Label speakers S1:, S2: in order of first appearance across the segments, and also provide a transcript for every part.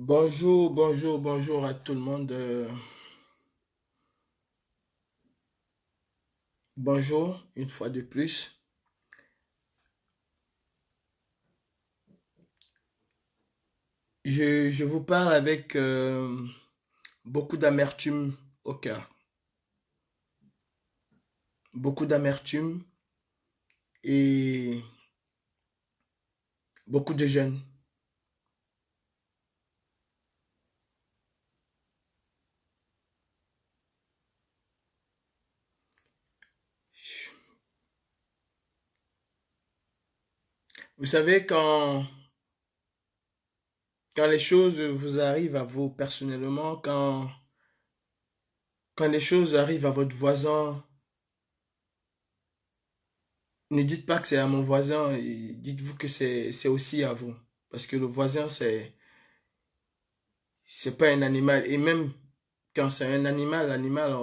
S1: Bonjour, bonjour, bonjour à tout le monde. Bonjour, une fois de plus. Je vous parle avec beaucoup d'amertume au cœur. Beaucoup d'amertume et beaucoup de jeunes. Vous savez, quand les choses vous arrivent à vous personnellement, quand les choses arrivent à votre voisin, ne dites pas que c'est à mon voisin, et dites-vous que c'est aussi à vous. Parce que le voisin, c'est pas un animal. Et même quand c'est un animal, l'animal,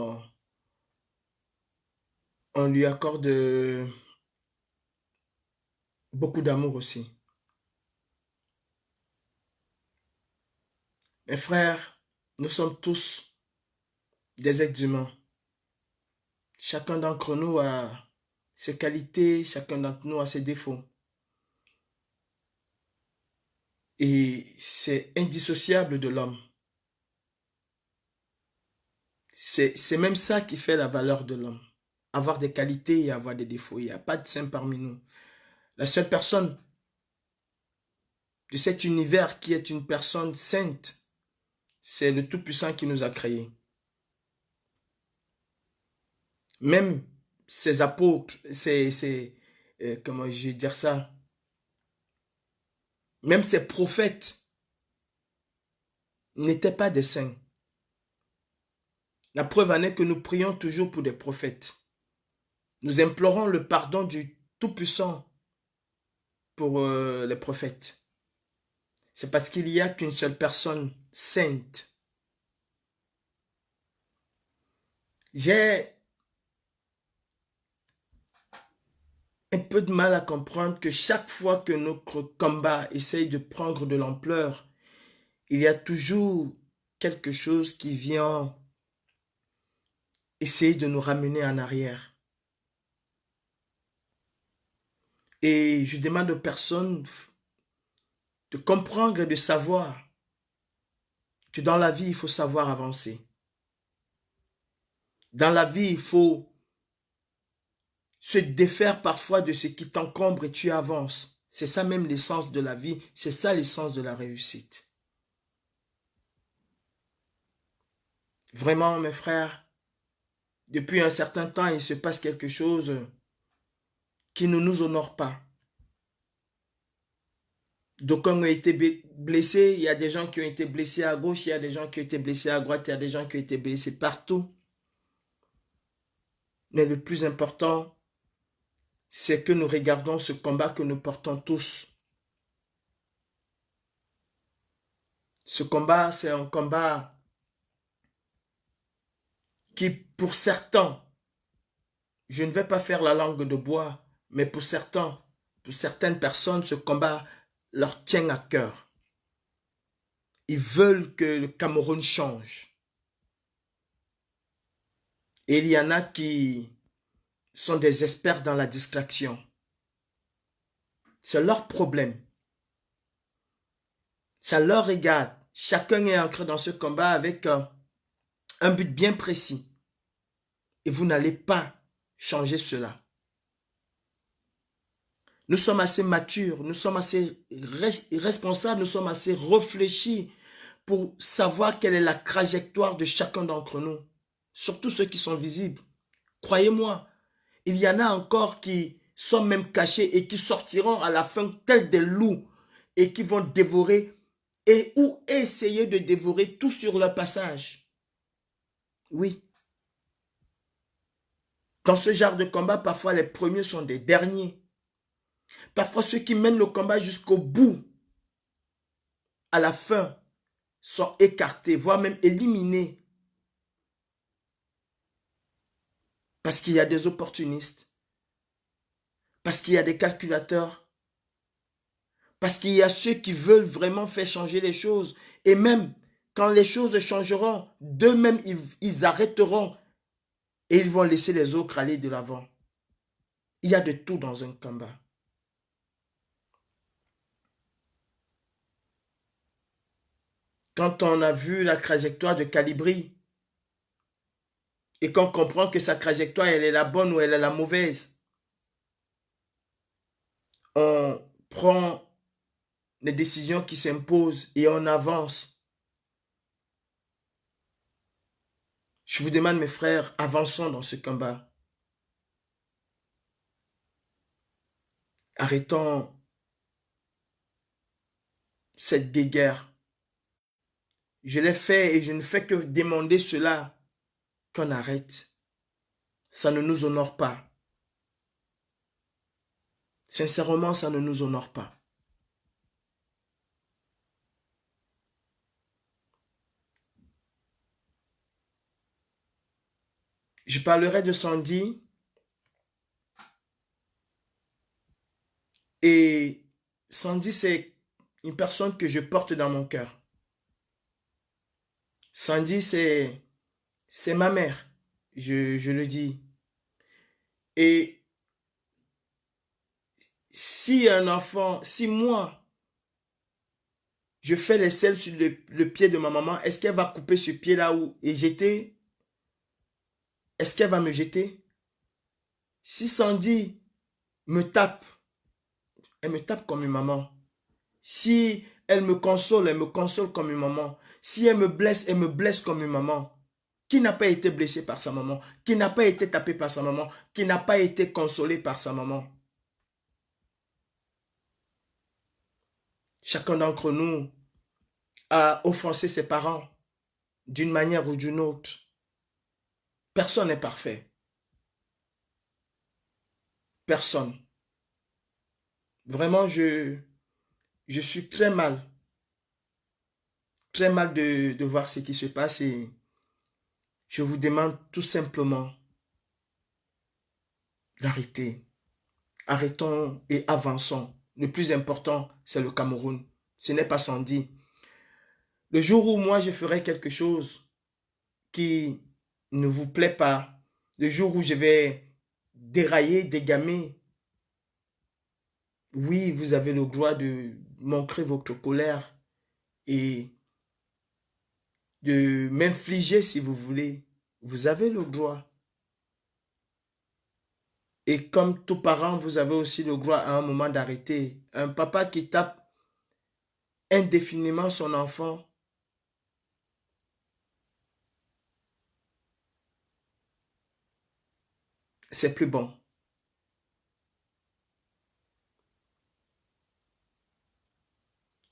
S1: on lui accorde beaucoup d'amour aussi. Mes frères, nous sommes tous des êtres humains. Chacun d'entre nous a ses qualités, chacun d'entre nous a ses défauts. Et c'est indissociable de l'homme. C'est même ça qui fait la valeur de l'homme. Avoir des qualités et avoir des défauts. Il n'y a pas de saint parmi nous. La seule personne de cet univers qui est une personne sainte, c'est le Tout-Puissant qui nous a créés. Même ces apôtres, comment je vais dire ça, même ces prophètes n'étaient pas des saints. La preuve en est que nous prions toujours pour des prophètes. Nous implorons le pardon du Tout-Puissant pour les prophètes. C'est parce qu'il n'y a qu'une seule personne sainte. J'ai un peu de mal à comprendre que chaque fois que notre combat essaye de prendre de l'ampleur, il y a toujours quelque chose qui vient essayer de nous ramener en arrière. Et je demande aux personnes de comprendre et de savoir que dans la vie, il faut savoir avancer. Dans la vie, il faut se défaire parfois de ce qui t'encombre et tu avances. C'est ça même l'essence de la vie, c'est ça l'essence de la réussite. Vraiment, mes frères, depuis un certain temps, il se passe quelque chose qui ne nous honore pas. D'aucuns ont été blessés, il y a des gens qui ont été blessés à gauche, il y a des gens qui ont été blessés à droite, il y a des gens qui ont été blessés partout. Mais le plus important, c'est que nous regardons ce combat que nous portons tous. Ce combat, c'est un combat qui, pour certains, je ne vais pas faire la langue de bois, mais pour certains, pour certaines personnes, ce combat leur tient à cœur. Ils veulent que le Cameroun change. Et il y en a qui sont des experts dans la distraction. C'est leur problème. Ça leur regarde. Chacun est ancré dans ce combat avec un but bien précis. Et vous n'allez pas changer cela. Nous sommes assez matures, nous sommes assez responsables, nous sommes assez réfléchis pour savoir quelle est la trajectoire de chacun d'entre nous. Surtout ceux qui sont visibles. Croyez-moi, il y en a encore qui sont même cachés et qui sortiront à la fin tels des loups et qui vont dévorer et ou essayer de dévorer tout sur leur passage. Oui. Dans ce genre de combat, parfois les premiers sont des derniers. Parfois ceux qui mènent le combat jusqu'au bout, à la fin, sont écartés, voire même éliminés. Parce qu'il y a des opportunistes, parce qu'il y a des calculateurs, Parce qu'il y a ceux qui veulent vraiment faire changer les choses. Et même quand les choses changeront, d'eux-mêmes, ils arrêteront et ils vont laisser les autres aller de l'avant. Il y a de tout dans un combat. Quand on a vu la trajectoire de Calibri et qu'on comprend que sa trajectoire, elle est la bonne ou elle est la mauvaise, on prend les décisions qui s'imposent et on avance. Je vous demande, mes frères, avançons dans ce combat. Arrêtons cette guerre. Je l'ai fait et je ne fais que demander cela, qu'on arrête. Ça ne nous honore pas. Sincèrement, ça ne nous honore pas. Je parlerai de Sandy et Sandy, c'est une personne que je porte dans mon cœur. Sandy, c'est ma mère, je le dis. Et si un enfant, si moi, je fais les selles sur le pied de ma maman, est-ce qu'elle va couper ce pied-là et jeter? Est-ce qu'elle va me jeter? Si Sandy me tape, elle me tape comme une maman. Si elle me console comme une maman. Si elle me blesse comme une maman. Qui n'a pas été blessé par sa maman? Qui n'a pas été tapé par sa maman? Qui n'a pas été consolé par sa maman? Chacun d'entre nous a offensé ses parents d'une manière ou d'une autre. Personne n'est parfait. Personne. Vraiment, je suis très mal de voir ce qui se passe et je vous demande tout simplement d'arrêter. Arrêtons et avançons. Le plus important, c'est le Cameroun. Ce n'est pas Sandy. Le jour où moi je ferai quelque chose qui ne vous plaît pas, le jour où je vais dérailler, dégamer, oui, vous avez le droit de montrer votre colère et de m'infliger si vous voulez. Vous avez le droit. Et comme tout parent, vous avez aussi le droit à un moment d'arrêter. Un papa qui tape indéfiniment son enfant, c'est plus bon.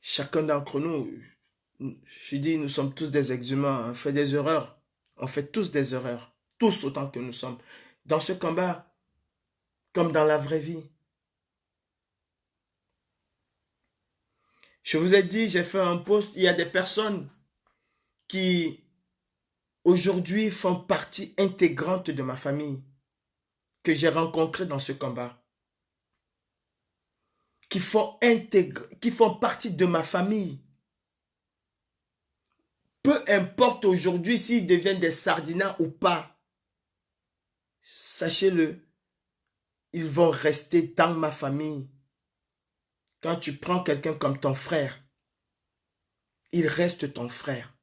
S1: Chacun d'entre nous, je dis, nous sommes tous des êtres humains, on fait des erreurs. On fait tous des erreurs, tous autant que nous sommes. Dans ce combat, comme dans la vraie vie. Je vous ai dit, j'ai fait un post, il y a des personnes qui aujourd'hui font partie intégrante de ma famille, que j'ai rencontrées dans ce combat, qui font partie de ma famille. Peu importe aujourd'hui s'ils deviennent des sardinats ou pas, sachez-le, ils vont rester dans ma famille. Quand tu prends quelqu'un comme ton frère, il reste ton frère.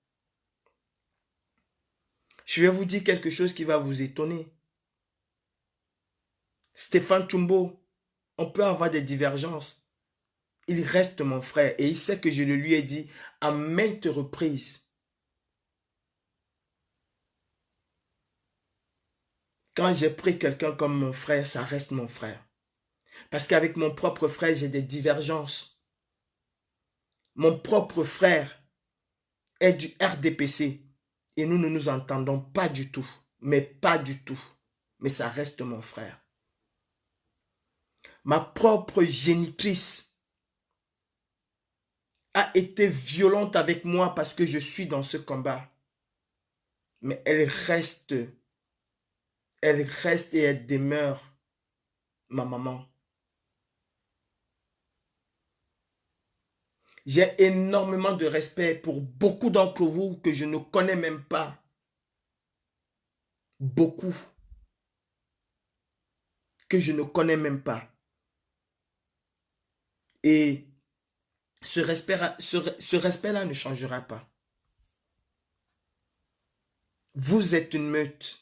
S1: Je vais vous dire quelque chose qui va vous étonner. Stéphane Chumbo, on peut avoir des divergences. Il reste mon frère et il sait que je le lui ai dit à maintes reprises. Quand j'ai pris quelqu'un comme mon frère, ça reste mon frère. Parce qu'avec mon propre frère, j'ai des divergences. Mon propre frère est du RDPC et nous ne nous entendons pas du tout. Mais pas du tout. Mais ça reste mon frère. Ma propre génitrice a été violente avec moi parce que je suis dans ce combat. Mais elle reste et elle demeure ma maman. J'ai énormément de respect pour beaucoup d'entre vous que je ne connais même pas. Beaucoup que je ne connais même pas. Et ce respect-là ne changera pas. Vous êtes une meute.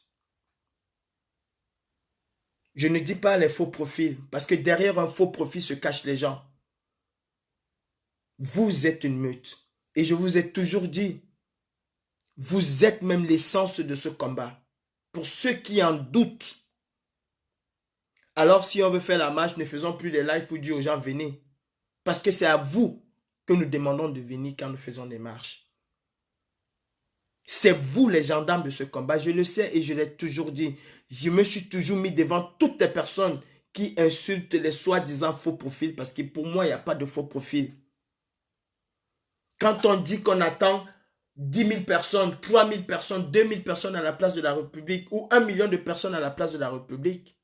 S1: Je ne dis pas les faux profils, parce que derrière un faux profil se cachent les gens. Vous êtes une meute. Et je vous ai toujours dit, vous êtes même l'essence de ce combat. Pour ceux qui en doutent, alors si on veut faire la marche, ne faisons plus des lives pour dire aux gens venez. Parce que c'est à vous que nous demandons de venir quand nous faisons des marches. C'est vous les gendarmes de ce combat. Je le sais et je l'ai toujours dit. Je me suis toujours mis devant toutes les personnes qui insultent les soi-disant faux profils parce que pour moi, il n'y a pas de faux profil. Quand on dit qu'on attend 10 000 personnes, 3 000 personnes, 2 000 personnes à la place de la République ou 1 million de personnes à la place de la République,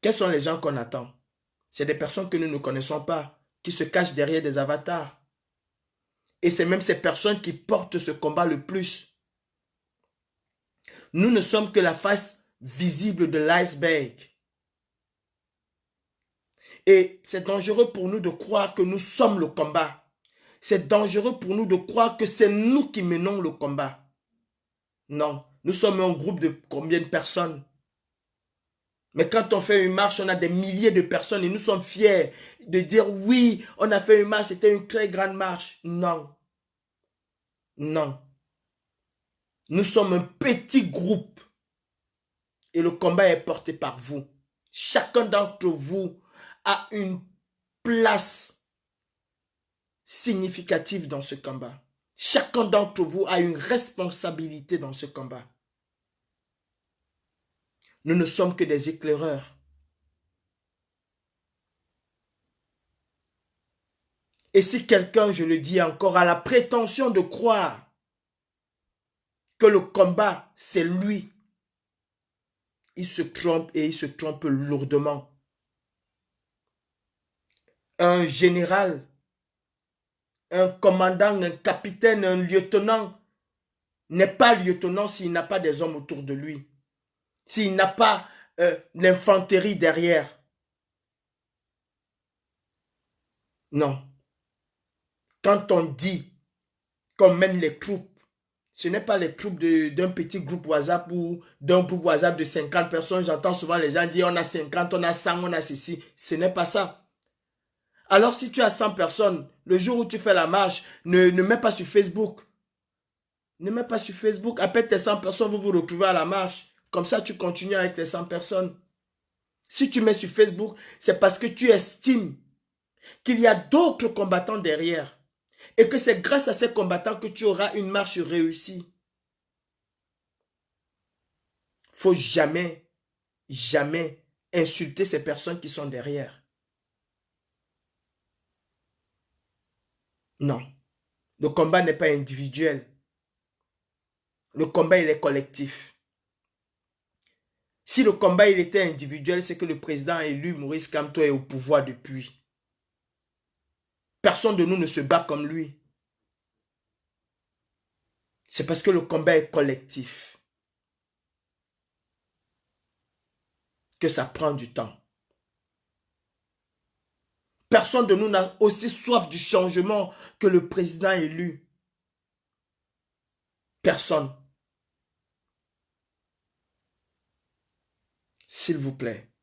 S1: quels sont les gens qu'on attend? C'est des personnes que nous ne connaissons pas, qui se cachent derrière des avatars. Et c'est même ces personnes qui portent ce combat le plus. Nous ne sommes que la face visible de l'iceberg. Et c'est dangereux pour nous de croire que nous sommes le combat. C'est dangereux pour nous de croire que c'est nous qui menons le combat. Non, nous sommes un groupe de combien de personnes? Mais quand on fait une marche, on a des milliers de personnes et nous sommes fiers de dire oui, on a fait une marche, c'était une très grande marche. Non, non. Nous sommes un petit groupe et le combat est porté par vous. Chacun d'entre vous a une place significative dans ce combat. Chacun d'entre vous a une responsabilité dans ce combat. Nous ne sommes que des éclaireurs. Et si quelqu'un, je le dis encore, a la prétention de croire que le combat, c'est lui, il se trompe et il se trompe lourdement. Un général, un commandant, un capitaine, un lieutenant n'est pas lieutenant s'il n'a pas des hommes autour de lui. S'il n'a pas l'infanterie derrière. Non. Quand on dit qu'on mène les troupes, ce n'est pas les troupes d'un petit groupe WhatsApp ou d'un groupe WhatsApp de 50 personnes. J'entends souvent les gens dire on a 50, on a 100, on a ceci. Ce n'est pas ça. Alors si tu as 100 personnes, le jour où tu fais la marche, ne mets pas sur Facebook. Ne mets pas sur Facebook. Appelle tes 100 personnes, vous vous retrouvez à la marche. Comme ça, tu continues avec les 100 personnes. Si tu mets sur Facebook, c'est parce que tu estimes qu'il y a d'autres combattants derrière. Et que c'est grâce à ces combattants que tu auras une marche réussie. Il ne faut jamais, jamais insulter ces personnes qui sont derrière. Non. Le combat n'est pas individuel. Le combat, il est collectif. Si le combat, il était individuel, c'est que le président élu, Maurice Kamto, est au pouvoir depuis. Personne de nous ne se bat comme lui. C'est parce que le combat est collectif que ça prend du temps. Personne de nous n'a aussi soif du changement que le président élu. Personne. S'il vous plaît,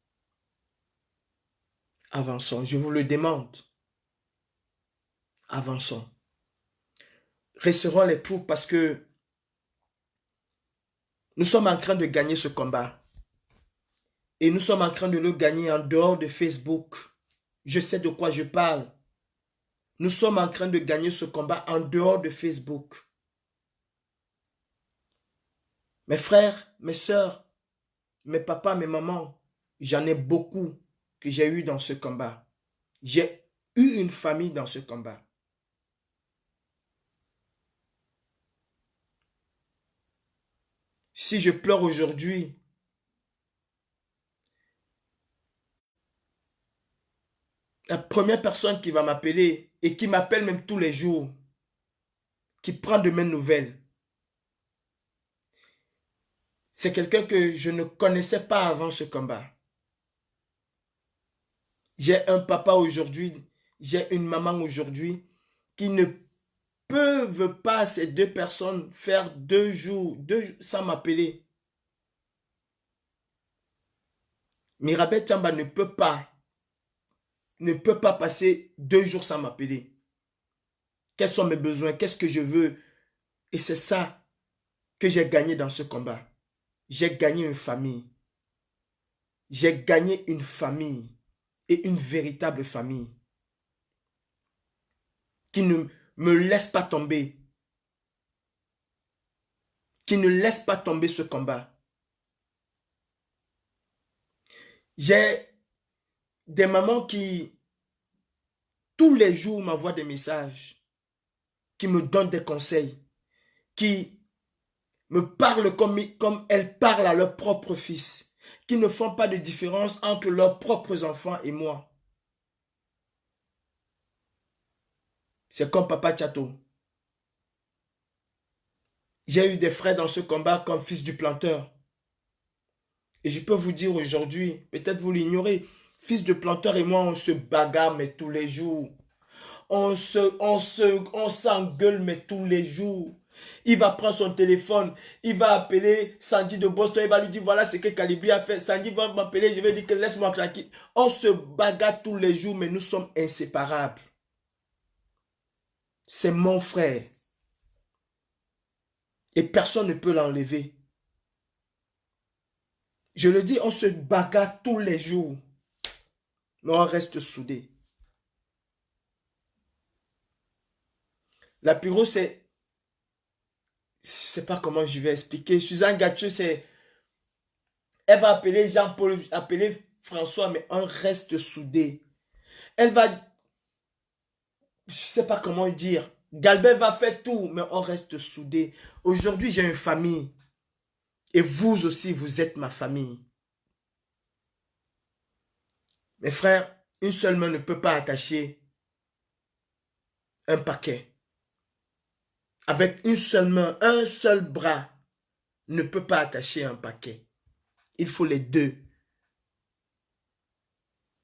S1: avançons. Je vous le demande. Avançons. Resserrons les troupes parce que nous sommes en train de gagner ce combat. Et nous sommes en train de le gagner en dehors de Facebook. Je sais de quoi je parle. Nous sommes en train de gagner ce combat en dehors de Facebook. Mes frères, mes sœurs, mes papas, mes mamans, j'en ai beaucoup que j'ai eu dans ce combat. J'ai eu une famille dans ce combat. Si je pleure aujourd'hui, La première personne qui va m'appeler et qui m'appelle même tous les jours, qui prend de mes nouvelles, c'est quelqu'un que je ne connaissais pas avant ce combat. J'ai un papa aujourd'hui, j'ai une maman aujourd'hui qui ne peuvent pas, ces deux personnes, faire 2 jours, sans m'appeler. Mirabel Chamba ne peut pas passer 2 jours sans m'appeler. Quels sont mes besoins? Qu'est-ce que je veux? Et c'est ça que j'ai gagné dans ce combat. J'ai gagné une famille. J'ai gagné une famille. Et une véritable famille. Qui ne me laisse pas tomber. Qui ne laisse pas tomber ce combat. J'ai des mamans qui, tous les jours, m'envoient des messages. Qui me donnent des conseils. Qui me parlent comme elles parlent à leur propre fils. Qui ne font pas de différence entre leurs propres enfants et moi. C'est comme Papa Tchato. J'ai eu des frères dans ce combat comme fils du planteur. Et je peux vous dire aujourd'hui, peut-être vous l'ignorez, fils de planteur et moi, on se bagarre mais tous les jours. On s'engueule mais tous les jours. Il va prendre son téléphone, il va appeler Sandy de Boston, il va lui dire voilà ce que Calibri a fait. Sandy va m'appeler, je vais dire que laisse-moi tranquille. On se bagarre tous les jours mais nous sommes inséparables. C'est mon frère. Et personne ne peut l'enlever. Je le dis, on se bagarre tous les jours. Mais on reste soudés. La pyro, c'est... Je ne sais pas comment je vais expliquer. Suzanne Gatcheux, c'est... Elle va appeler Jean-Paul, appeler François, mais on reste soudés. Elle va... Je ne sais pas comment dire. Galbert va faire tout, mais on reste soudés. Aujourd'hui, j'ai une famille. Et vous aussi, vous êtes ma famille. Mes frères, une seule main ne peut pas attacher un paquet. Avec une seule main, un seul bras ne peut pas attacher un paquet. Il faut les deux.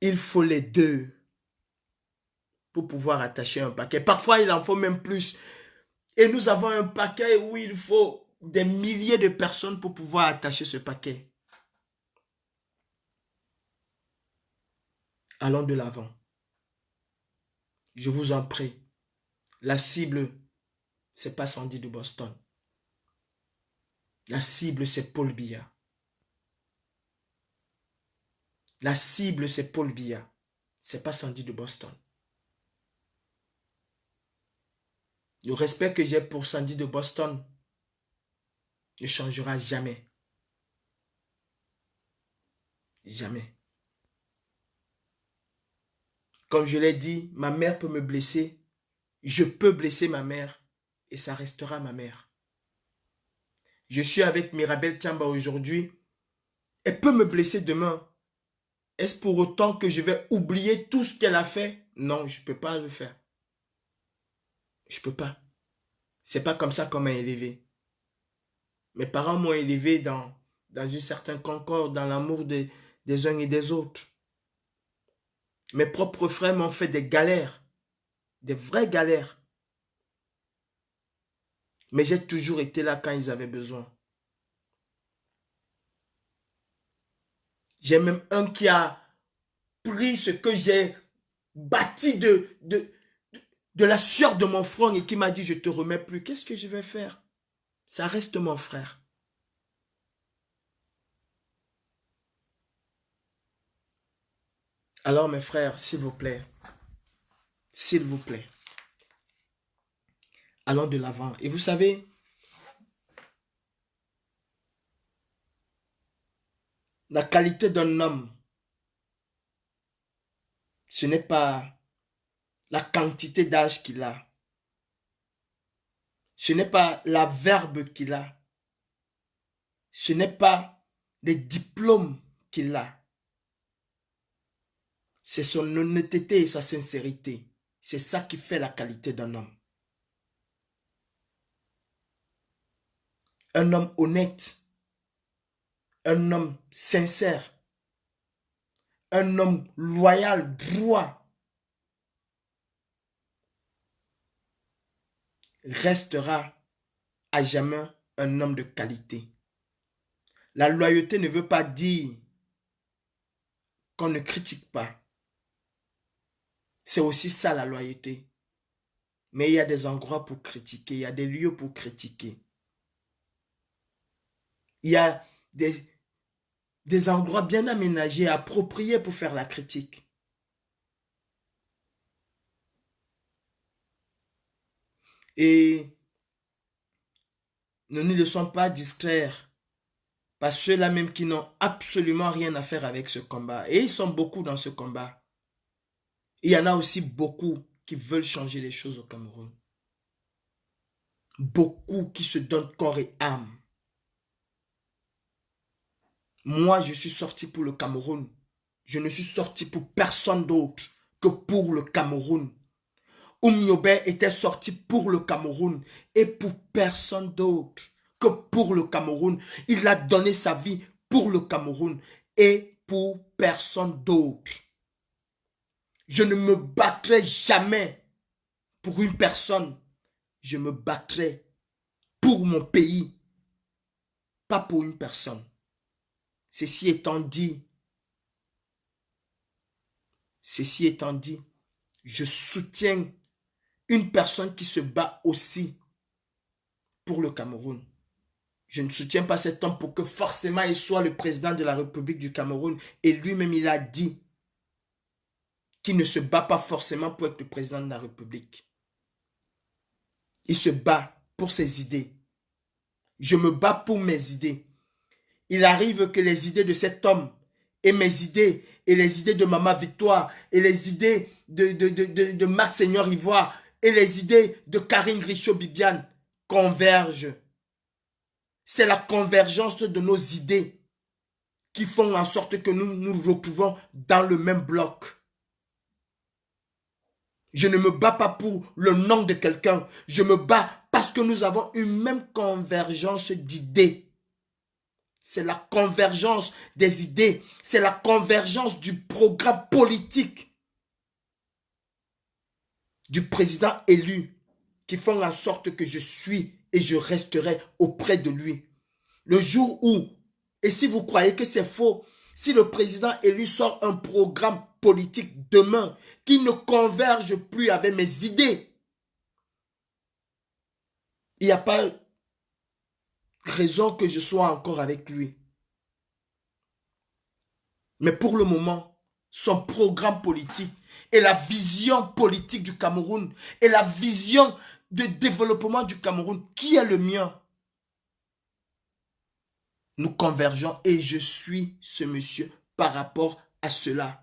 S1: Il faut les deux pour pouvoir attacher un paquet. Parfois, il en faut même plus. Et nous avons un paquet où il faut des milliers de personnes pour pouvoir attacher ce paquet. Allons de l'avant. Je vous en prie. La cible, c'est pas Sandy de Boston. La cible, c'est Paul Biya. La cible, c'est Paul Biya. C'est pas Sandy de Boston. Le respect que j'ai pour Sandy de Boston ne changera jamais. Jamais. Comme je l'ai dit, ma mère peut me blesser. Je peux blesser ma mère. Et ça restera ma mère. Je suis avec Mirabel Chamba aujourd'hui. Elle peut me blesser demain. Est-ce pour autant que je vais oublier tout ce qu'elle a fait? Non, je ne peux pas le faire. Je ne peux pas. C'est pas comme ça qu'on m'a élevé. Mes parents m'ont élevé dans une certaine concorde, dans l'amour des uns et des autres. Mes propres frères m'ont fait des galères. Des vraies galères. Mais j'ai toujours été là quand ils avaient besoin. J'ai même un qui a pris ce que j'ai bâti de la sueur de mon front et qui m'a dit je te remets plus. Qu'est-ce que je vais faire? Ça reste mon frère. Alors mes frères, s'il vous plaît, allons de l'avant. Et vous savez, la qualité d'un homme, ce n'est pas la quantité d'âge qu'il a. Ce n'est pas la verbe qu'il a. Ce n'est pas les diplômes qu'il a. C'est son honnêteté et sa sincérité. C'est ça qui fait la qualité d'un homme. Un homme honnête, un homme sincère, un homme loyal, droit, restera à jamais un homme de qualité. La loyauté ne veut pas dire qu'on ne critique pas. C'est aussi ça la loyauté. Mais il y a des endroits pour critiquer, il y a des lieux pour critiquer. Il y a des endroits bien aménagés, appropriés pour faire la critique. Et ne nous laissons pas distraire par ceux-là même qui n'ont absolument rien à faire avec ce combat. Et ils sont beaucoup dans ce combat. Il y en a aussi beaucoup qui veulent changer les choses au Cameroun. Beaucoup qui se donnent corps et âme. Moi, je suis sorti pour le Cameroun. Je ne suis sorti pour personne d'autre que pour le Cameroun. Oumniobé était sorti pour le Cameroun et pour personne d'autre que pour le Cameroun. Il a donné sa vie pour le Cameroun et pour personne d'autre. Je ne me battrai jamais pour une personne. Je me battrai pour mon pays, pas pour une personne. Ceci étant dit, je soutiens une personne qui se bat aussi pour le Cameroun. Je ne soutiens pas cet homme pour que forcément il soit le président de la République du Cameroun. Et lui-même, il a dit qu'il ne se bat pas forcément pour être le président de la République. Il se bat pour ses idées. Je me bats pour mes idées. Il arrive que les idées de cet homme et mes idées et les idées de Maman Victoire et les idées de Max Seigneur Ivoire et les idées de Karine Richaud-Bibiane convergent. C'est la convergence de nos idées qui font en sorte que nous nous retrouvons dans le même bloc. Je ne me bats pas pour le nom de quelqu'un. Je me bats parce que nous avons une même convergence d'idées. C'est la convergence des idées. C'est la convergence du programme politique du président élu qui font en sorte que je suis et je resterai auprès de lui. Le jour où, et si vous croyez que c'est faux, si le président élu sort un programme politique demain qui ne converge plus avec mes idées, il n'y a pas raison que je sois encore avec lui. Mais pour le moment, son programme politique et la vision politique du Cameroun et la vision de développement du Cameroun, qui est le mien? Nous convergeons et je suis ce monsieur par rapport à cela.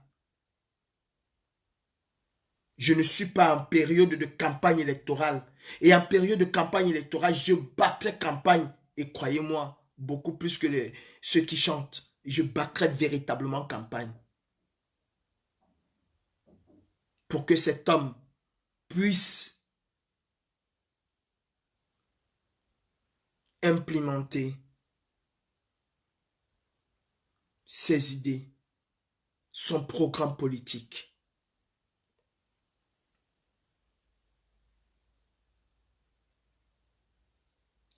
S1: Je ne suis pas en période de campagne électorale. Et en période de campagne électorale, je battrai campagne. Et croyez-moi, beaucoup plus que ceux qui chantent. Je battrai véritablement campagne. Pour que cet homme puisse implémenter ses idées, son programme politique.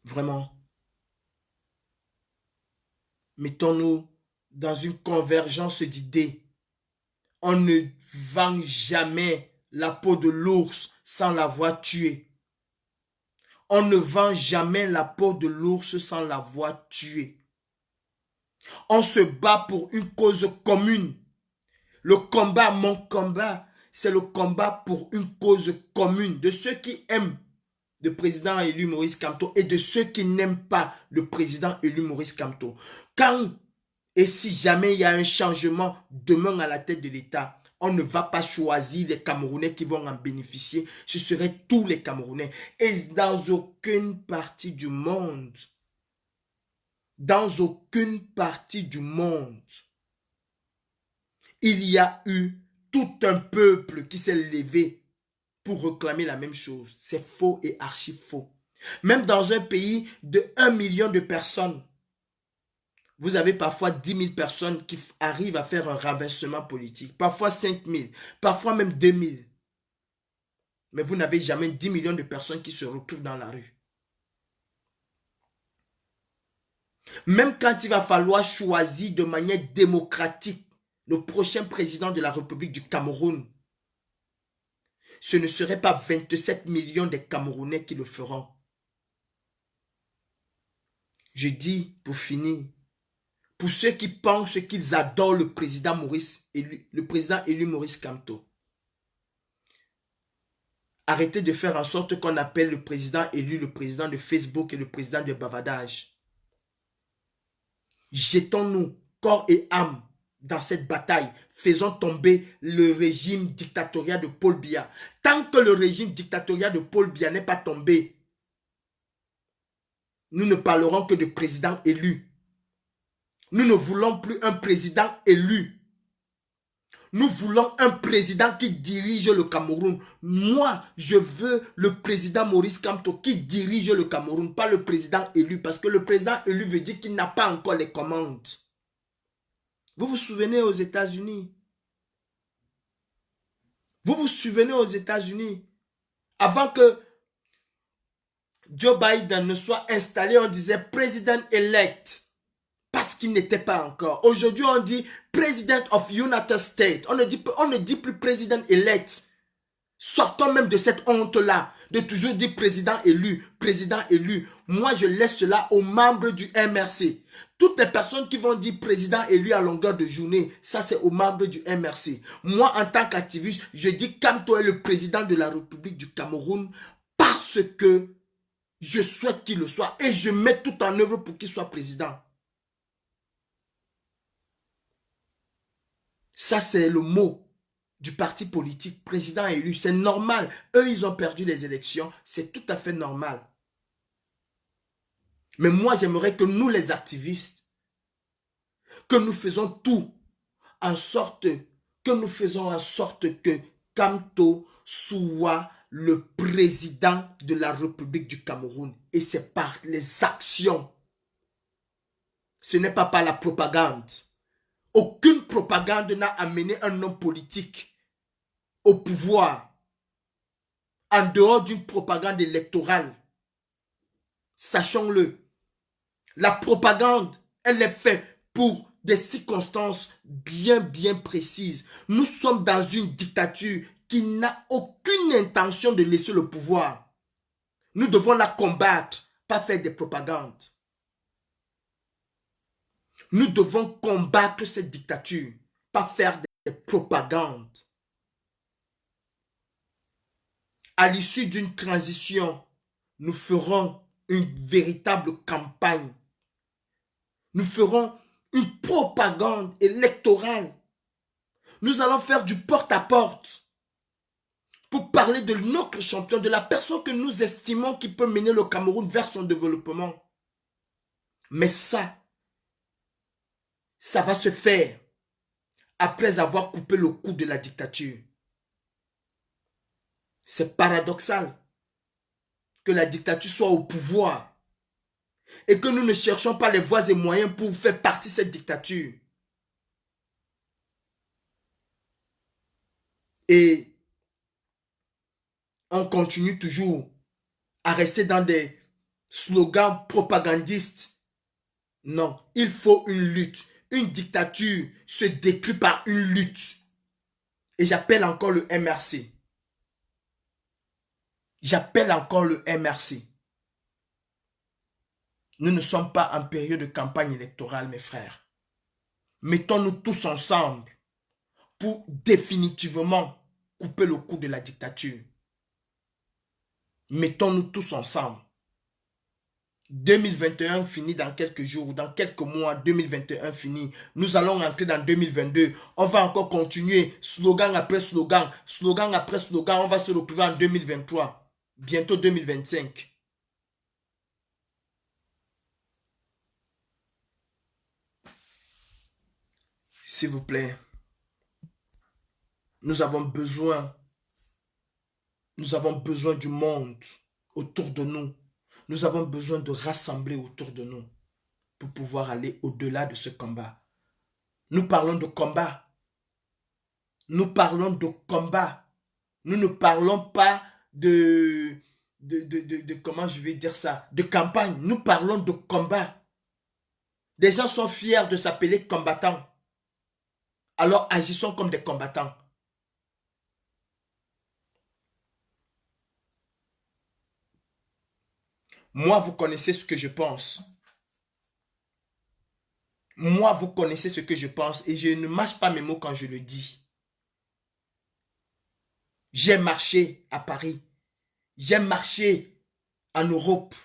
S1: Vraiment, mettons-nous dans une convergence d'idées. On ne vend jamais la peau de l'ours sans l'avoir tué. On ne vend jamais la peau de l'ours sans l'avoir tué. On se bat pour une cause commune. Le combat, mon combat, c'est le combat pour une cause commune de ceux qui aiment le président élu Maurice Kamto et de ceux qui n'aiment pas le président élu Maurice Kamto. Quand et si jamais il y a un changement demain à la tête de l'État, on ne va pas choisir les Camerounais qui vont en bénéficier. Ce seraient tous les Camerounais. Et dans aucune partie du monde, il y a eu tout un peuple qui s'est levé pour réclamer la même chose. C'est faux et archi faux. Même dans un pays de 1 million de personnes, vous avez parfois 10 000 personnes qui arrivent à faire un renversement politique. Parfois 5 000, parfois même 2 000. Mais vous n'avez jamais 10 millions de personnes qui se retrouvent dans la rue. Même quand il va falloir choisir de manière démocratique le prochain président de la République du Cameroun, ce ne serait pas 27 millions de Camerounais qui le feront. Je dis, pour finir, pour ceux qui pensent qu'ils adorent le président élu Maurice Kamto, arrêtez de faire en sorte qu'on appelle le président élu le président de Facebook et le président de bavardage. Jetons-nous corps et âme dans cette bataille. Faisons tomber le régime dictatorial de Paul Biya. Tant que le régime dictatorial de Paul Biya n'est pas tombé, nous ne parlerons que de président élu. Nous ne voulons plus un président élu. Nous voulons un président qui dirige le Cameroun. Moi, je veux le président Maurice Kamto qui dirige le Cameroun, pas le président élu. Parce que le président élu veut dire qu'il n'a pas encore les commandes. Vous vous souvenez aux États-Unis? Vous vous souvenez aux États-Unis? Avant que Joe Biden ne soit installé, on disait President-elect. Parce qu'il n'était pas encore. Aujourd'hui, on dit President of United States. On ne dit plus President-elect. Sortons même de cette honte-là, de toujours dire président élu, président élu. Moi, je laisse cela aux membres du MRC. Toutes les personnes qui vont dire président élu à longueur de journée, ça c'est aux membres du MRC. Moi, en tant qu'activiste, je dis Kamto est le président de la République du Cameroun parce que je souhaite qu'il le soit et je mets tout en œuvre pour qu'il soit président. Ça, c'est le mot du parti politique, président élu. C'est normal. Eux, ils ont perdu les élections. C'est tout à fait normal. Mais moi, j'aimerais que nous, les activistes, que nous faisons tout en sorte que Kamto soit le président de la République du Cameroun. Et c'est par les actions. Ce n'est pas par la propagande. Aucune propagande n'a amené un homme politique au pouvoir en dehors d'une propagande électorale. Sachons-le. La propagande, elle est faite pour des circonstances bien précises. Nous sommes dans une dictature qui n'a aucune intention de laisser le pouvoir. Nous devons la combattre, pas faire des propagandes. Nous devons combattre cette dictature, pas faire des propagandes. À l'issue d'une transition, nous ferons une véritable campagne. Nous ferons une propagande électorale. Nous allons faire du porte-à-porte pour parler de notre champion, de la personne que nous estimons qui peut mener le Cameroun vers son développement. Mais ça va se faire après avoir coupé le cou de la dictature. C'est paradoxal que la dictature soit au pouvoir et que nous ne cherchons pas les voies et moyens pour faire partie de cette dictature. Et on continue toujours à rester dans des slogans propagandistes. Non, il faut une lutte. Une dictature se décrit par une lutte. Et j'appelle encore le MRC. J'appelle encore le MRC. Nous ne sommes pas en période de campagne électorale, mes frères. Mettons-nous tous ensemble pour définitivement couper le cou de la dictature. Mettons-nous tous ensemble. 2021 finit dans quelques jours, dans quelques mois, 2021 finit. Nous allons rentrer dans 2022. On va encore continuer, slogan après slogan, slogan après slogan. On va se retrouver en 2023, bientôt 2025. S'il vous plaît, Nous avons besoin du monde autour de nous. Nous avons besoin de rassembler autour de nous pour pouvoir aller au-delà de ce combat. Nous parlons de combat. Nous parlons de combat. Nous ne parlons pas comment je vais dire ça, de campagne. Nous parlons de combat. Des gens sont fiers de s'appeler combattants. Alors agissons comme des combattants. Moi, vous connaissez ce que je pense. Moi, vous connaissez ce que je pense et je ne mâche pas mes mots quand je le dis. J'ai marché à Paris. J'ai marché en Europe.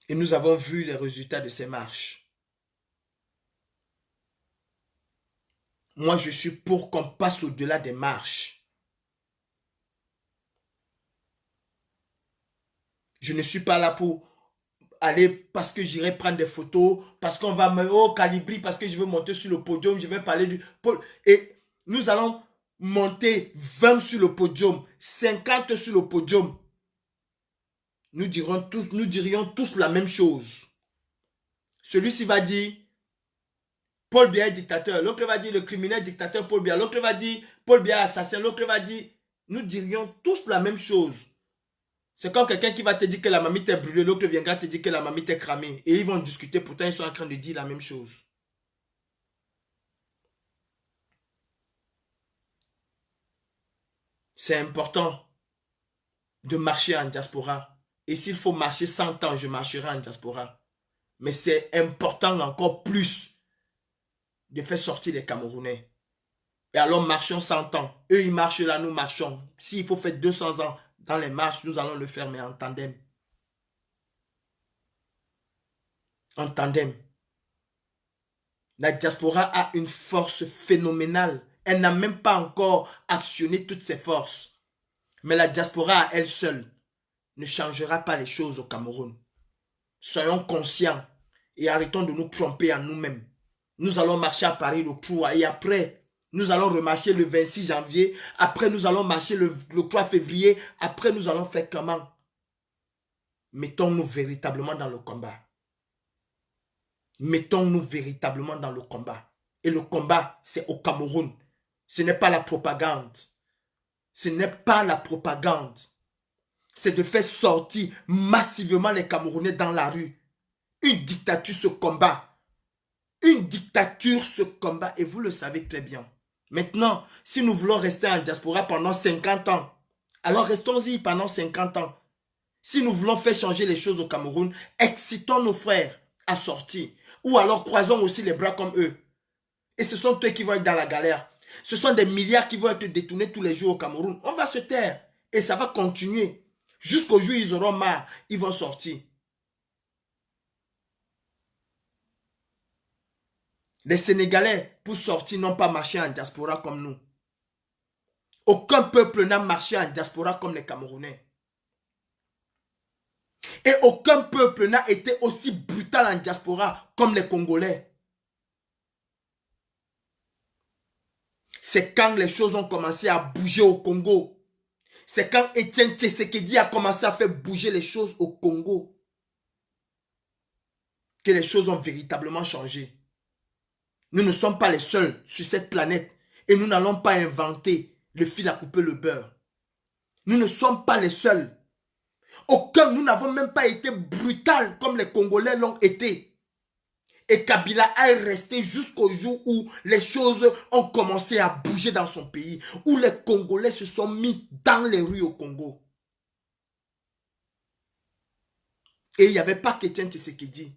S1: Et nous avons vu les résultats de ces marches. Moi, je suis pour qu'on passe au-delà des marches. Je ne suis pas là pour aller parce que j'irai prendre des photos, parce qu'on va me... Oh, Calibri, parce que je veux monter sur le podium, je vais parler du... Et nous allons monter 20 sur le podium, 50 sur le podium. Nous dirions tous la même chose. Celui-ci va dire Paul Biya est dictateur, l'autre va dire le criminel dictateur Paul Biya, l'autre va dire Paul Biya assassin, l'autre va dire... Nous dirions tous la même chose. C'est comme quelqu'un qui va te dire que la mamie t'est brûlée, l'autre viendra te dire que la mamie t'est cramée. Et ils vont discuter, pourtant ils sont en train de dire la même chose. C'est important de marcher en diaspora. Et s'il faut marcher 100 ans, je marcherai en diaspora. Mais c'est important encore plus de faire sortir les Camerounais. Et alors marchons 100 ans. Eux, ils marchent là, nous marchons. S'il faut faire 200 ans dans les marches, nous allons le faire, mais en tandem. En tandem. La diaspora a une force phénoménale. Elle n'a même pas encore actionné toutes ses forces. Mais la diaspora à elle seule ne changera pas les choses au Cameroun. Soyons conscients et arrêtons de nous tromper en nous-mêmes. Nous allons marcher à Paris le 3 et après, nous allons remarcher le 26 janvier. Après, nous allons marcher le 3 février. Après, nous allons faire comment? Mettons-nous véritablement dans le combat. Mettons-nous véritablement dans le combat. Et le combat, c'est au Cameroun. Ce n'est pas la propagande. Ce n'est pas la propagande. C'est de faire sortir massivement les Camerounais dans la rue. Une dictature se combat. Une dictature se combat. Et vous le savez très bien. Maintenant, si nous voulons rester en diaspora pendant 50 ans, alors restons-y pendant 50 ans. Si nous voulons faire changer les choses au Cameroun, excitons nos frères à sortir. Ou alors croisons aussi les bras comme eux. Et ce sont eux qui vont être dans la galère. Ce sont des milliards qui vont être détournés tous les jours au Cameroun. On va se taire. Et ça va continuer. Jusqu'au jour où ils auront marre, ils vont sortir. Les Sénégalais, pour sortir, n'ont pas marché en diaspora comme nous. Aucun peuple n'a marché en diaspora comme les Camerounais. Et aucun peuple n'a été aussi brutal en diaspora comme les Congolais. C'est quand les choses ont commencé à bouger au Congo. C'est quand Étienne Tshisekedi a commencé à faire bouger les choses au Congo que les choses ont véritablement changé. Nous ne sommes pas les seuls sur cette planète et nous n'allons pas inventer le fil à couper le beurre. Nous ne sommes pas les seuls. Nous n'avons même pas été brutal comme les Congolais l'ont été. Et Kabila est resté jusqu'au jour où les choses ont commencé à bouger dans son pays, où les Congolais se sont mis dans les rues au Congo. Et il n'y avait pas qu'Étienne Tshisekedi.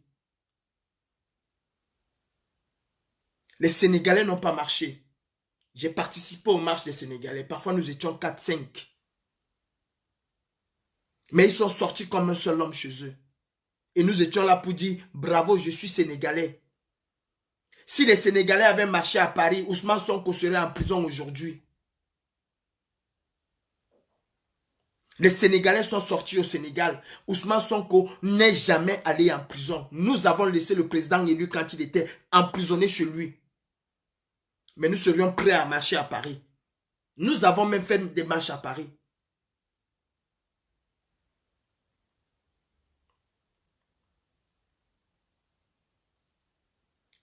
S1: Les Sénégalais n'ont pas marché. J'ai participé aux marches des Sénégalais. Parfois, nous étions 4-5. Mais ils sont sortis comme un seul homme chez eux. Et nous étions là pour dire, bravo, je suis Sénégalais. Si les Sénégalais avaient marché à Paris, Ousmane Sonko serait en prison aujourd'hui. Les Sénégalais sont sortis au Sénégal. Ousmane Sonko n'est jamais allé en prison. Nous avons laissé le président élu quand il était emprisonné chez lui. Mais nous serions prêts à marcher à Paris. Nous avons même fait des marches à Paris.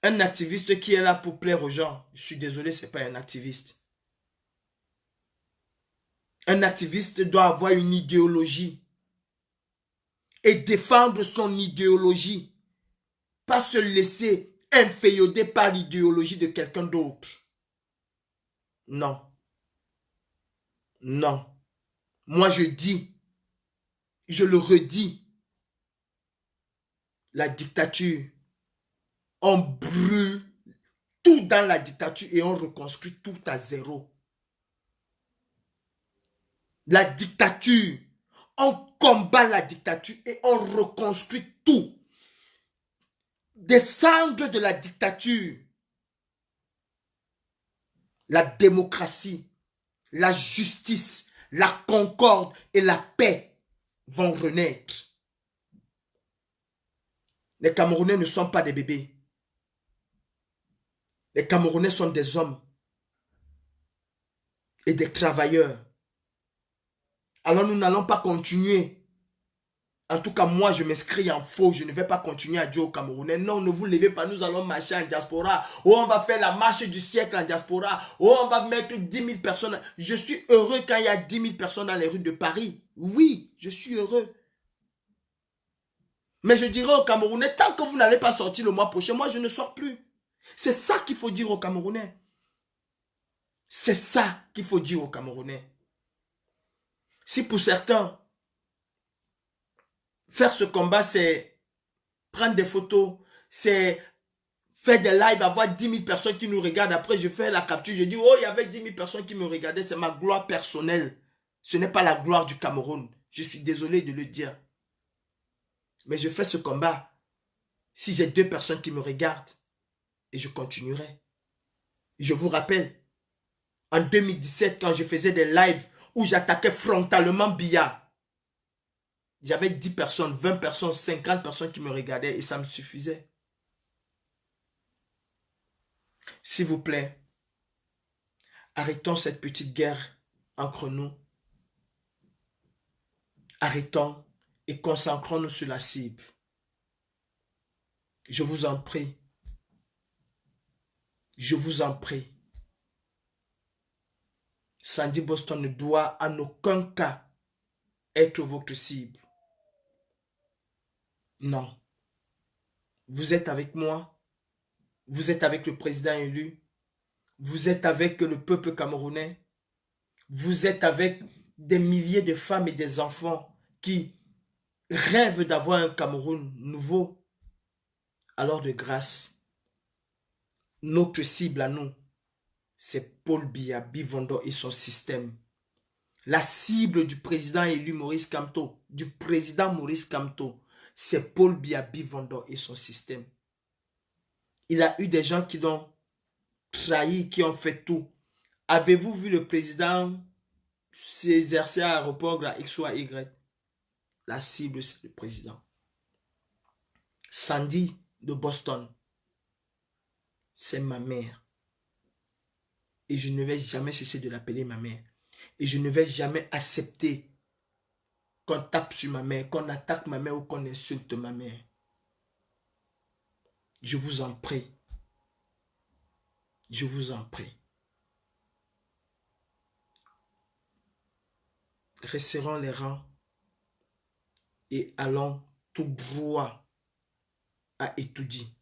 S1: Un activiste qui est là pour plaire aux gens, je suis désolé, ce n'est pas un activiste. Un activiste doit avoir une idéologie et défendre son idéologie. Pas se laisser inféoder par l'idéologie de quelqu'un d'autre. Non. Non. Moi je dis, je le redis, la dictature, on brûle tout dans la dictature et on reconstruit tout à zéro. La dictature, on combat la dictature et on reconstruit tout. Des cendres de la dictature, la démocratie, la justice, la concorde et la paix vont renaître. Les Camerounais ne sont pas des bébés. Les Camerounais sont des hommes et des travailleurs. Alors nous n'allons pas continuer. En tout cas, moi, je m'inscris en faux. Je ne vais pas continuer à dire aux Camerounais, non, ne vous levez pas, nous allons marcher en diaspora. Ou on va faire la marche du siècle en diaspora. Ou on va mettre 10 000 personnes. Je suis heureux quand il y a 10 000 personnes dans les rues de Paris. Oui, je suis heureux. Mais je dirais aux Camerounais, tant que vous n'allez pas sortir le mois prochain, moi, je ne sors plus. C'est ça qu'il faut dire aux Camerounais. C'est ça qu'il faut dire aux Camerounais. Si pour certains, faire ce combat, c'est prendre des photos, c'est faire des lives, avoir 10 000 personnes qui nous regardent. Après, je fais la capture, je dis, oh, il y avait 10 000 personnes qui me regardaient. C'est ma gloire personnelle. Ce n'est pas la gloire du Cameroun. Je suis désolé de le dire. Mais je fais ce combat. Si j'ai 2 personnes qui me regardent, et je continuerai. Je vous rappelle, en 2017, quand je faisais des lives où j'attaquais frontalement Biya, j'avais 10 personnes, 20 personnes, 50 personnes qui me regardaient et ça me suffisait. S'il vous plaît, arrêtons cette petite guerre entre nous. Arrêtons et concentrons-nous sur la cible. Je vous en prie. Je vous en prie. Sandy Boston ne doit en aucun cas être votre cible. Non. Vous êtes avec moi. Vous êtes avec le président élu. Vous êtes avec le peuple camerounais. Vous êtes avec des milliers de femmes et des enfants qui rêvent d'avoir un Cameroun nouveau. Alors de grâce, notre cible à nous, c'est Paul Biya Bivondo et son système. La cible du président élu Maurice Kamto, du président Maurice Kamto, c'est Paul Biya Bivondo et son système. Il a eu des gens qui l'ont trahi, qui ont fait tout. Avez-vous vu le président s'exercer à l'aéroport à X ou Y? La cible, c'est le président. Sandy de Boston, c'est ma mère. Et je ne vais jamais cesser de l'appeler ma mère. Et je ne vais jamais accepter qu'on tape sur ma mère, qu'on attaque ma mère ou qu'on insulte ma mère. Je vous en prie. Je vous en prie. Resserrons les rangs et allons tout droit à Etoudi.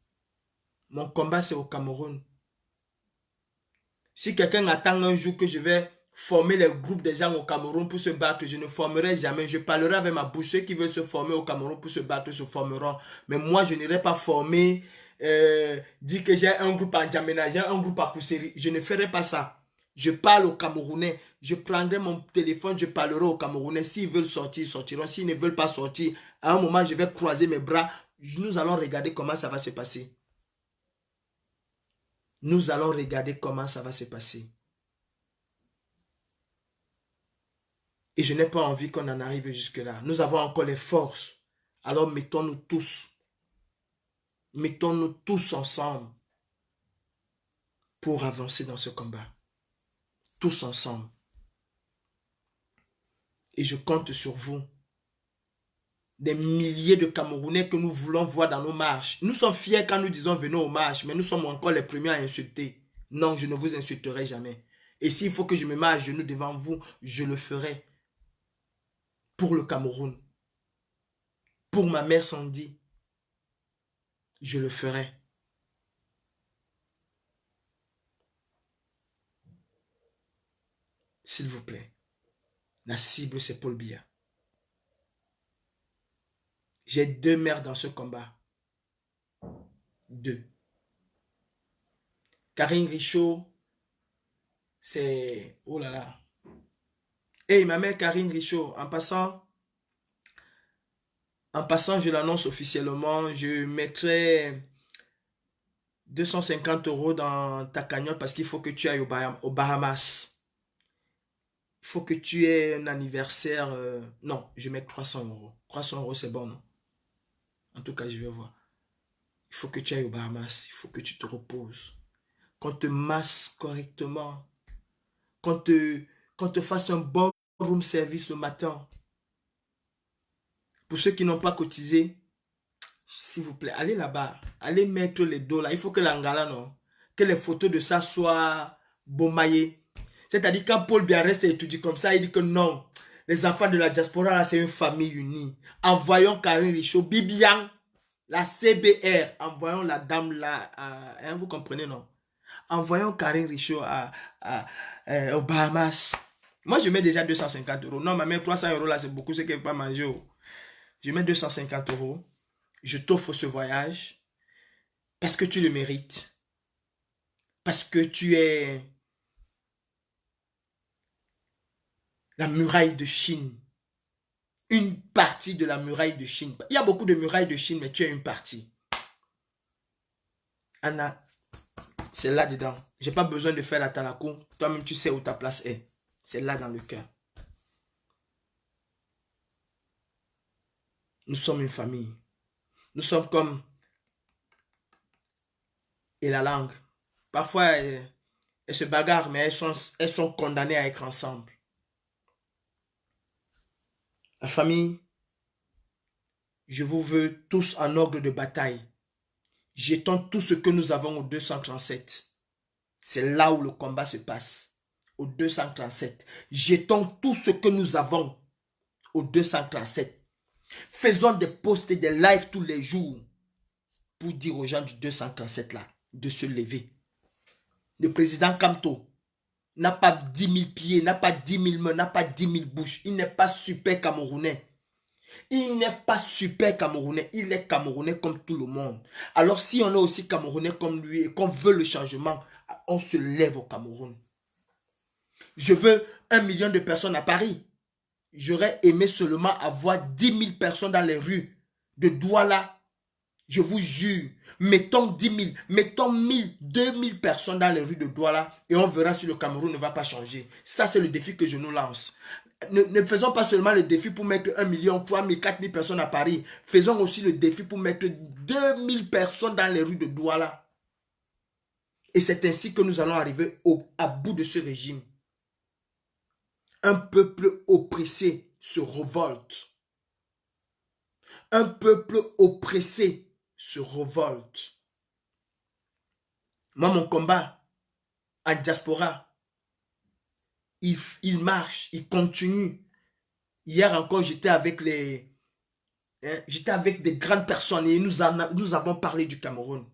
S1: Mon combat, c'est au Cameroun. Si quelqu'un attend un jour que je vais former les groupes des gens au Cameroun pour se battre, je ne formerai jamais. Je parlerai avec ma bouche. Ceux qui veulent se former au Cameroun pour se battre se formeront. Mais moi, je n'irai pas former, dire que j'ai un groupe à N'Djamena, j'ai un groupe à Pousseri. Je ne ferai pas ça. Je parle aux Camerounais. Je prendrai mon téléphone, je parlerai aux Camerounais. S'ils veulent sortir, ils sortiront. S'ils ne veulent pas sortir, à un moment, je vais croiser mes bras. Nous allons regarder comment ça va se passer. Nous allons regarder comment ça va se passer. Et je n'ai pas envie qu'on en arrive jusque-là. Nous avons encore les forces. Alors mettons-nous tous ensemble pour avancer dans ce combat. Tous ensemble. Et je compte sur vous. Des milliers de Camerounais que nous voulons voir dans nos marches. Nous sommes fiers quand nous disons venons aux marches, mais nous sommes encore les premiers à insulter. Non, je ne vous insulterai jamais. Et s'il faut que je me mette à genoux devant vous, je le ferai. Pour le Cameroun. Pour ma mère Sandy. Je le ferai. S'il vous plaît. La cible, c'est Paul Biya. J'ai 2 mères dans ce combat. 2. Karine Richaud, c'est... Oh là là. Hey, ma mère Karine Richaud, en passant, je l'annonce officiellement, je mettrai 250 € dans ta cagnotte parce qu'il faut que tu ailles aux Bahamas. Il faut que tu aies un anniversaire. Non, je mets 300 €. 300 € c'est bon, non? En tout cas, je vais voir. Il faut que tu ailles aux Bahamas. Il faut que tu te reposes. Qu'on te masse correctement. Qu'on te fasse un bon room service le matin. Pour ceux qui n'ont pas cotisé, s'il vous plaît, allez là-bas. Allez mettre les dos là. Il faut que l'angala, non? Que les photos de ça soient bomaillées. C'est-à-dire quand Paul Biya reste étudié comme ça, il dit que non. Les enfants de la diaspora, là, c'est une famille unie. Envoyons Karine Richaud, Bibian, la CBR. Envoyons la dame là. Hein, vous comprenez, non? Envoyons Karine Richaud aux Bahamas. Moi, je mets déjà 250 €. Non, ma mère, 300 € là, c'est beaucoup ce qu'elle ne peut pas manger. Oh. Je mets 250 €. Je t'offre ce voyage parce que tu le mérites. Parce que tu es la muraille de Chine. Une partie de la muraille de Chine. Il y a beaucoup de murailles de Chine, mais tu es une partie. Anna, c'est là-dedans. Je n'ai pas besoin de faire la talakou. Toi-même, tu sais où ta place est. C'est là dans le cœur. Nous sommes une famille. Nous sommes comme... Et la langue. Parfois, elles se bagarrent, mais elles sont condamnées à être ensemble. La famille, je vous veux tous en ordre de bataille. Jetons tout ce que nous avons au 237. C'est là où le combat se passe. Au 237. Jetons tout ce que nous avons au 237. Faisons des posts et des lives tous les jours pour dire aux gens du 237 là de se lever. Le président Kamto n'a pas 10 000 pieds, n'a pas 10 000 mains, n'a pas 10 000 bouches. Il n'est pas super camerounais. Il n'est pas super camerounais. Il est camerounais comme tout le monde. Alors si on est aussi camerounais comme lui et qu'on veut le changement, on se lève au Cameroun. Je veux 1 million de personnes à Paris. J'aurais aimé seulement avoir 10 000 personnes dans les rues de Douala. Je vous jure, mettons 10 000, mettons 1000, 2000 personnes dans les rues de Douala et on verra si le Cameroun ne va pas changer. Ça, c'est le défi que je nous lance. Ne faisons pas seulement le défi pour mettre 1 million, 3 000, 4 000 personnes à Paris. Faisons aussi le défi pour mettre 2000 personnes dans les rues de Douala. Et c'est ainsi que nous allons arriver à bout de ce régime. Un peuple oppressé se révolte. Un peuple oppressé se révolte. Moi, mon combat en diaspora, il marche, il continue. Hier encore, j'étais avec des grandes personnes et nous avons parlé du Cameroun.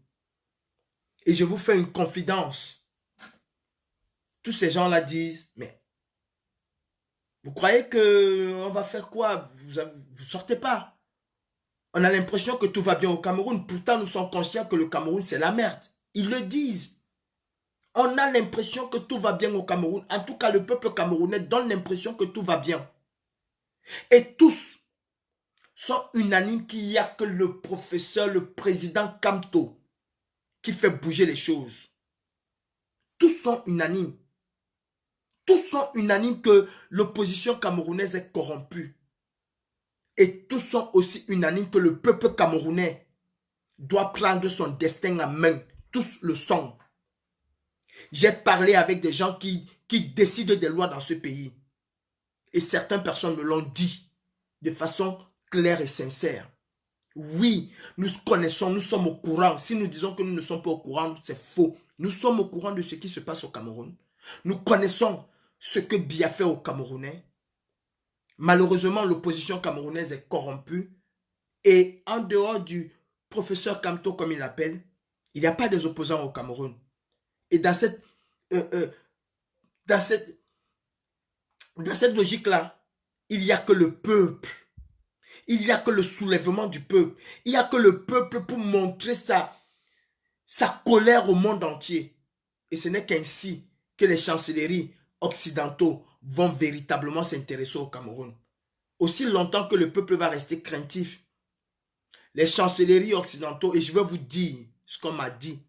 S1: Et je vous fais une confidence. Tous ces gens-là disent, mais vous croyez qu'on va faire quoi? Vous ne sortez pas. On a l'impression que tout va bien au Cameroun. Pourtant, nous sommes conscients que le Cameroun, c'est la merde. Ils le disent. On a l'impression que tout va bien au Cameroun. En tout cas, le peuple camerounais donne l'impression que tout va bien. Et tous sont unanimes qu'il n'y a que le professeur, le président Kamto, qui fait bouger les choses. Tous sont unanimes. tous sont unanimes que l'opposition camerounaise est corrompue. Et tous sont aussi unanimes que le peuple camerounais doit prendre son destin en main. Tous le sont. J'ai parlé avec des gens qui décident des lois dans ce pays. Et certaines personnes me l'ont dit de façon claire et sincère. Oui, nous connaissons, nous sommes au courant. Si nous disons que nous ne sommes pas au courant, c'est faux. Nous sommes au courant de ce qui se passe au Cameroun. Nous connaissons ce que Biya fait aux Camerounais. Malheureusement, l'opposition camerounaise est corrompue. Et en dehors du professeur Kamto, comme il l'appelle, il n'y a pas des opposants au Cameroun. Et dans cette logique-là, il n'y a que le peuple. Il n'y a que le soulèvement du peuple. Il n'y a que le peuple pour montrer sa colère au monde entier. Et ce n'est qu'ainsi que les chancelleries occidentaux vont véritablement s'intéresser au Cameroun. Aussi longtemps que le peuple va rester craintif, les chancelleries occidentaux, et je vais vous dire ce qu'on m'a dit,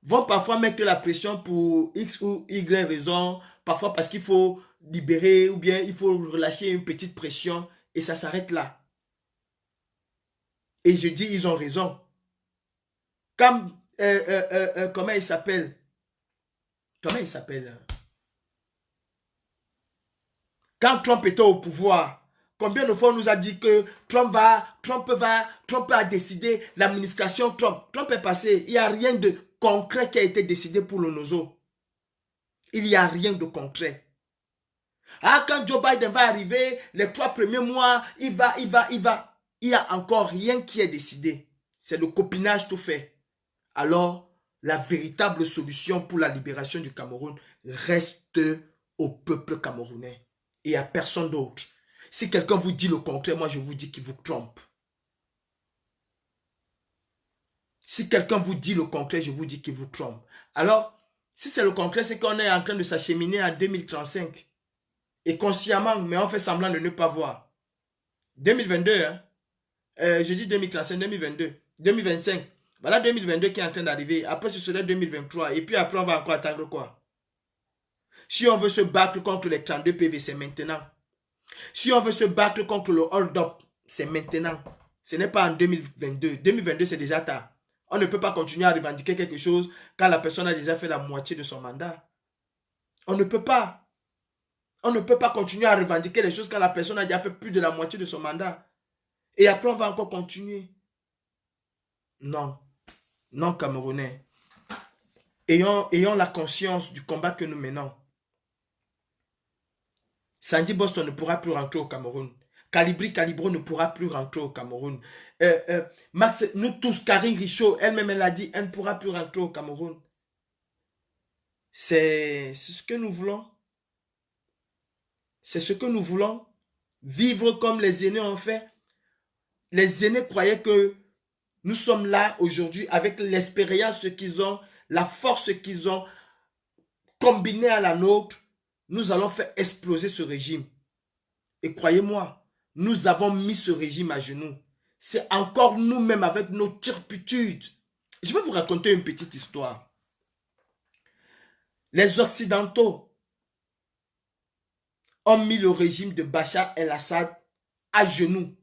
S1: vont parfois mettre la pression pour X ou Y raison, parfois parce qu'il faut libérer ou bien il faut relâcher une petite pression et ça s'arrête là. Et je dis, ils ont raison. Comme, comment il s'appelle? Comment il s'appelle? Quand Trump était au pouvoir, combien de fois on nous a dit que Trump a décidé l'administration Trump. Trump est passé, il n'y a rien de concret qui a été décidé pour le Nozo. Il n'y a rien de concret. Ah, quand Joe Biden va arriver, les 3 premiers mois, il va. Il n'y a encore rien qui est décidé. C'est le copinage tout fait. Alors, la véritable solution pour la libération du Cameroun reste au peuple camerounais et à personne d'autre. Si quelqu'un vous dit le concret, moi je vous dis qu'il vous trompe. Si quelqu'un vous dit le concret, je vous dis qu'il vous trompe. Alors, si c'est le concret, c'est qu'on est en train de s'acheminer à 2035. Et consciemment, mais on fait semblant de ne pas voir. 2022, hein? Je dis 2035, 2022, 2025. Voilà 2022 qui est en train d'arriver. Après, ce serait 2023. Et puis après, on va encore attendre quoi? Si on veut se battre contre les 32 PV, c'est maintenant. Si on veut se battre contre le hold-up, c'est maintenant. Ce n'est pas en 2022. 2022, c'est déjà tard. On ne peut pas continuer à revendiquer quelque chose quand la personne a déjà fait la moitié de son mandat. On ne peut pas. On ne peut pas continuer à revendiquer les choses quand la personne a déjà fait plus de la moitié de son mandat. Et après, on va encore continuer. Non. Non, Camerounais. Ayons la conscience du combat que nous menons. Sandy Boston ne pourra plus rentrer au Cameroun. Calibro ne pourra plus rentrer au Cameroun. Max, nous tous, Karine Richaud, elle-même, elle a dit, elle ne pourra plus rentrer au Cameroun. C'est ce que nous voulons. C'est ce que nous voulons. Vivre comme les aînés ont fait. Les aînés croyaient que nous sommes là aujourd'hui avec l'expérience qu'ils ont, la force qu'ils ont, combinée à la nôtre. Nous allons faire exploser ce régime. Et croyez-moi, nous avons mis ce régime à genoux. C'est encore nous-mêmes avec nos turpitudes. Je vais vous raconter une petite histoire. Les Occidentaux ont mis le régime de Bachar el-Assad à genoux.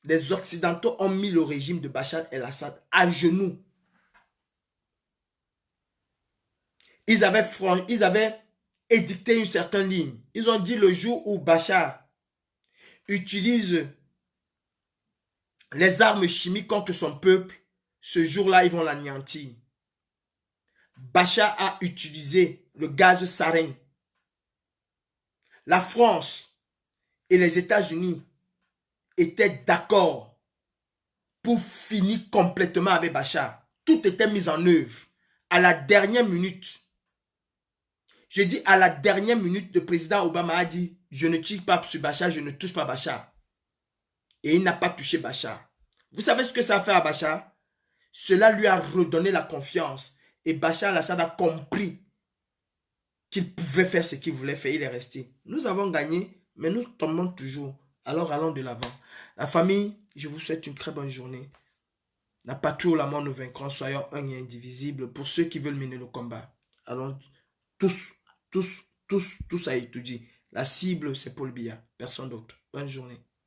S1: Les Occidentaux ont mis le régime de Bachar el-Assad à genoux. Ils avaient édicté une certaine ligne. Ils ont dit le jour où Bachar utilise les armes chimiques contre son peuple, ce jour-là, ils vont l'anéantir. Bachar a utilisé le gaz sarin. La France et les États-Unis étaient d'accord pour finir complètement avec Bachar. Tout était mis en œuvre. À la dernière minute, je dis à la dernière minute, le président Obama a dit « Je ne tire pas sur Bachar, je ne touche pas Bachar ». Et il n'a pas touché Bachar. Vous savez ce que ça a fait à Bachar? Cela lui a redonné la confiance. Et Bachar al-Assad a compris qu'il pouvait faire ce qu'il voulait faire. Il est resté. Nous avons gagné, mais nous tombons toujours. Alors allons de l'avant. La famille, je vous souhaite une très bonne journée. La patrie ou la mort nous vaincront. Soyons un et indivisibles pour ceux qui veulent mener le combat. Allons tous Tout ça est tout dit. La cible, c'est Paul Biya. Personne d'autre. Bonne journée.